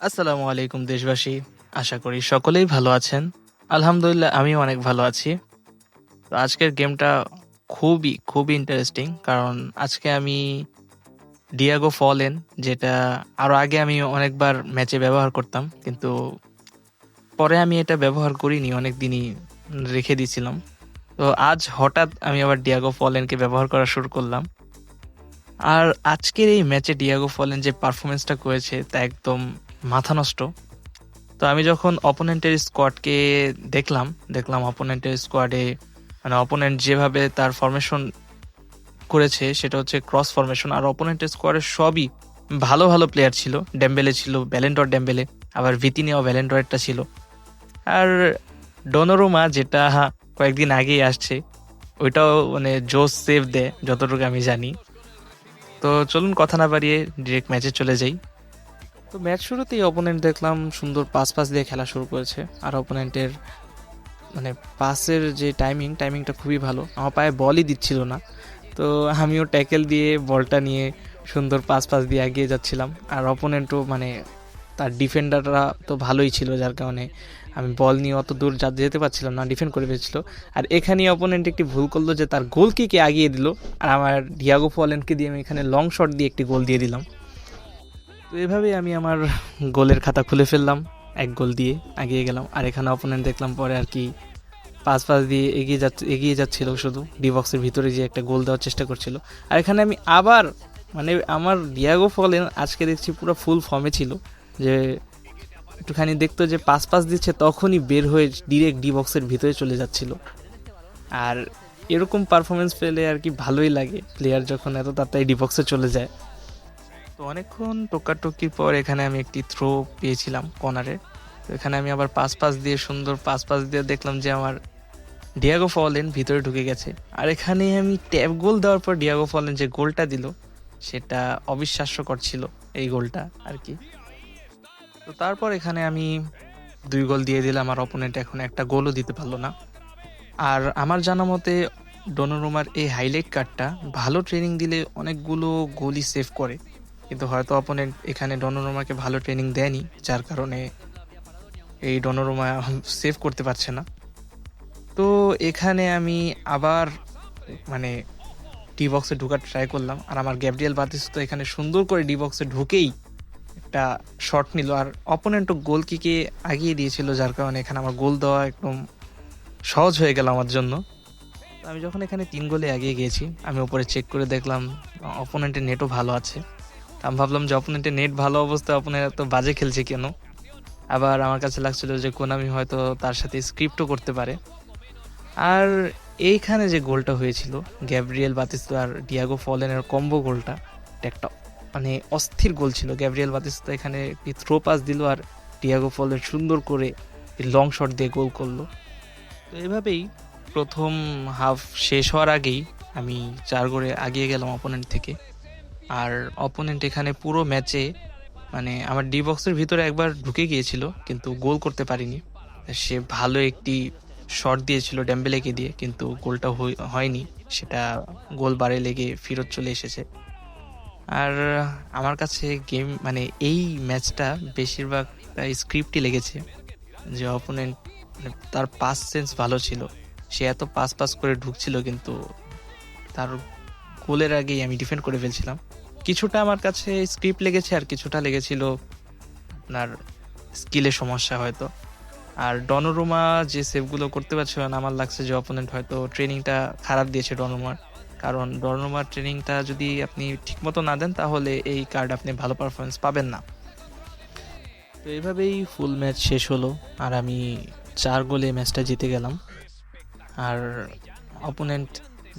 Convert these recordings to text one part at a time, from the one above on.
আসসালামু আলাইকুম দেশবাসী। আশা করি সকলেই ভালো আছেন। আলহামদুলিল্লাহ আমিও অনেক ভালো আছি। তো আজকের গেমটা খুবই ইন্টারেস্টিং। কারণ আজকে আমি ডিয়াগো ফলেন, যেটা আরো আগে আমি অনেকবার ম্যাচে ব্যবহার করতাম। কিন্তু পরে আমি এটা ব্যবহার করিনি, অনেকদিনই রেখে দিয়েছিলাম। তো আজ হঠাৎ আমি আবার ডিয়াগো ফলেনকে ব্যবহার করা শুরু করলাম। আর আজকের এই ম্যাচে ডিয়াগো ফলেন যে পারফরমেন্সটা করেছে তা একদম মাথা নষ্ট। তো আমি যখন অপোনেন্টের স্কোয়াডকে দেখলাম অপোনেন্টের স্কোয়াডে মানে অপোনেন্ট যেভাবে তার ফরমেশন করেছে সেটা হচ্ছে ক্রস ফরমেশন। আর অপোনেন্টের স্কোয়াডের সবই ভালো ভালো প্লেয়ার ছিল। ডেম্বেলে ছিল, ব্যালেন্ডর ডেম্বেলে, আবার ভিতিনিয়াও ব্যালেন্ডরেরটা ছিল। আর ডোনোরুমা যেটা কয়েকদিন আগেই আসছে, ওইটাও মানে জোস সেভ দেয় যতটুকু আমি জানি। তো চলুন কথা না বাড়িয়ে ডিরেক্ট ম্যাচে চলে যাই। তো ম্যাচ শুরুতেই অপোনেন্ট দেখলাম সুন্দর পাস দিয়ে খেলা শুরু করেছে। আর অপোনেন্টের মানে পাসের যে টাইমিংটা খুবই ভালো, আমার পায়ে বলই দিচ্ছিল না। তো আমিও ট্যাকেল দিয়ে বলটা নিয়ে সুন্দর পাস দিয়ে এগিয়ে যাচ্ছিলাম। আর অপোনেন্টও মানে তার ডিফেন্ডাররা তো ভালোই ছিল, যার কারণে আমি বল নিয়ে অত দূর যেতে পারছিলাম না, ডিফেন্ড করে ফেলছিল। আর এখানেই অপোনেন্ট একটি ভুল করলো যে তার গোলকিকে আগিয়ে দিল। আর আমার ডিয়াগো ফলেনকে দিয়ে আমি এখানে লং শট দিয়ে একটি গোল দিয়ে দিলাম। তো এভাবেই আমি আমার গোলের খাতা খুলে ফেললাম, এক গোল দিয়ে এগিয়ে গেলাম। আর এখানে অপোনেন্ট দেখলাম পরে আর কি পাস দিয়ে এগিয়ে যাচ্ছিল, শুধু ডি বক্সের ভিতরে যে একটা গোল দেওয়ার চেষ্টা করছিল। আর এখানে আমি আবার মানে আমার ডিয়াগো ফলেন আজকে দেখছি পুরো ফুল ফর্মে ছিল, যে একটুখানি দেখতো যে পাস দিচ্ছে তখনই বের হয়ে ডিরেক্ট ডি বক্সের ভিতরে চলে যাচ্ছিল। আর এরকম পারফরমেন্স পেলে আর কি ভালোই লাগে, প্লেয়ার যখন এত তাড়াতাড়ি ডি বক্সে চলে যায়। তো অনেকক্ষণ টোকাটুকির পর এখানে আমি একটি থ্রো পেয়েছিলাম কর্নারে। তো এখানে আমি আবার পাস দিয়ে সুন্দর পাস দিয়ে দেখলাম যে আমার ডিয়াগো ফলেন ভিতরে ঢুকে গেছে। আর এখানে আমি ট্যাপ গোল দেওয়ার পর ডিয়াগো ফলেন যে গোলটা দিল সেটা অবিশ্বাস্যকর ছিল, এই গোলটা আর কি। তো তারপর এখানে আমি 2 গোল দিয়ে দিলাম, আর অপোনেন্ট এখন একটা গোলও দিতে পারলো না। আর আমার জানা মতে ডোনোরুমার এই হাইলাইট কার্ডটা ভালো ট্রেনিং দিলে অনেকগুলো গোলই সেভ করে। কিন্তু হয়তো অপোনেন্ট এখানে ডনোরুমাকে ভালো ট্রেনিং দেয়নি, যার কারণে এই ডনোরুমা সেভ করতে পারছে না। তো এখানে আমি আবার মানে ডি বক্সে ঢোকার ট্রাই করলাম। আর আমার গ্যাব্রিয়েল বাতিস্তুতা এখানে সুন্দর করে ডি বক্সে ঢুকেই একটা শট নিল। আর অপোনেন্টও গোলকিকে আগিয়ে দিয়েছিল, যার কারণে এখানে আমার গোল দেওয়া একদম সহজ হয়ে গেল আমার জন্য। তো আমি যখন এখানে 3 গোলে এগিয়ে গিয়েছি, আমি উপরে চেক করে দেখলাম অপোনেন্টের নেটও ভালো আছে। আমি ভাবলাম যে অপোনেন্টের নেট ভালো অবস্থায় অপোনেন্ট এত বাজে খেলছে কেন। আবার আমার কাছে লাগছিল যে কোনামি হয়তো তার সাথে স্ক্রিপ্টও করতে পারে। আর এইখানে যে গোলটা হয়েছিল গ্যাব্রিয়েল বাতিস্তুতা আর ডিয়াগো ফলেনের কম্বো গোলটা, এটা একটা মানে অস্থির গোল ছিল। গ্যাব্রিয়েল বাতিস্তুতা এখানে একটি থ্রো পাস দিল, আর ডিয়াগো ফলেন সুন্দর করে লং শট দিয়ে গোল করলো। তো এভাবেই প্রথম হাফ শেষ হওয়ার আগেই আমি 4 গোলে এগিয়ে গেলাম অপোনেন্ট থেকে। আর অপোনেন্ট এখানে পুরো ম্যাচে মানে আমার ডি বক্সের ভিতরে একবার ঢুকে গিয়েছিল কিন্তু গোল করতে পারিনি। সে ভালো একটি শট দিয়েছিল ডেম্বেলেকে দিয়ে, কিন্তু গোলটা হয়নি, সেটা গোল বারে লেগে ফেরত চলে এসেছে। আর আমার কাছে গেম মানে এই ম্যাচটা বেশিরভাগ স্ক্রিপ্টই লেগেছে, যে অপোনেন্ট তার পাস সেন্স ভালো ছিল, সে এত পাস করে ঢুকছিল কিন্তু তার গোলের আগেই আমি ডিফেন্ড করে ফেলছিলাম। কিছুটা আমার কাছে স্ক্রিপ্ট লেগেছে, আর কিছুটা লেগেছিল আপনার স্কিলের সমস্যা হয়তো। আর ডনোরুমা যে সেভগুলো করতে পারছিল না, আমার লাগছে যে অপোনেন্ট হয়তো ট্রেনিংটা খারাপ দিয়েছে ডনোরুমার। কারণ ডনোরুমার ট্রেনিংটা যদি আপনি ঠিকমতো না দেন তাহলে এই কার্ড আপনি ভালো পারফরমেন্স পাবেন না। তো এইভাবেই ফুল ম্যাচ শেষ হলো, আর আমি 4 গোলে ম্যাচটা জিতে গেলাম। আর অপোনেন্ট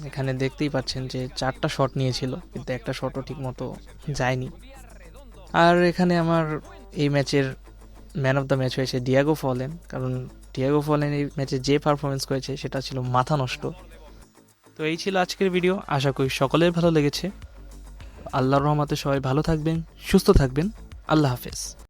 এখানে দেখতেই পাচ্ছেন যে 4টা শট নিয়েছিল, কিন্তু একটা শটও ঠিক মতো যায়নি। আর এখানে আমার এই ম্যাচের ম্যান অফ দ্য ম্যাচ হয়েছে ডিয়াগো ফলেন, কারণ ডিয়াগো ফলেন এই ম্যাচে যে পারফরমেন্স করেছে সেটা ছিল মাথা নষ্ট। তো এই ছিল আজকের ভিডিও, আশা করি সকলের ভালো লেগেছে। আল্লাহর রহমতে সবাই ভালো থাকবেন, সুস্থ থাকবেন। আল্লাহ হাফেজ।